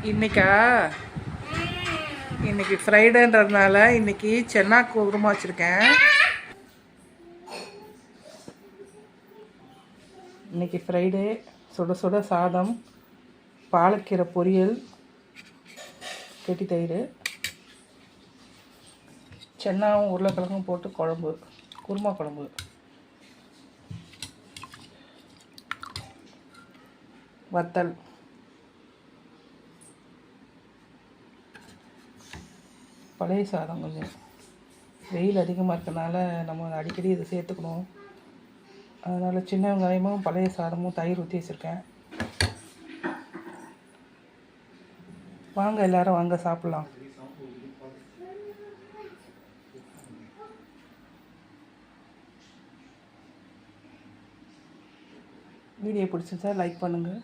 இன்னைக்கா இன்னைக்கு ஃப்ரைடேன்றதுனால இன்னைக்கு சென்னா குருமா வச்சுருக்கேன். இன்னைக்கு ஃப்ரைடே, சுட சுட சாதம், பாலக்கீரை பொரியல், கெட்டி தயிர், சென்னாவும் உருளைக்கிழங்கும் போட்டு குழம்பு, குருமா குழம்பு. வத்தல். பழைய சாதம். கொஞ்சம் வெயில் அதிகமாக இருக்கனால நம்ம அடிக்கடி இதை சேர்த்துக்கணும். அதனால் சின்ன வெங்காயமும் பழைய சாதமும் தயிர் ஊற்றி வச்சுருக்கேன். வாங்க எல்லோரும் வாங்க சாப்பிட்லாம். வீடியோ பிடிச்சிருந்தா லைக் பண்ணுங்கள்.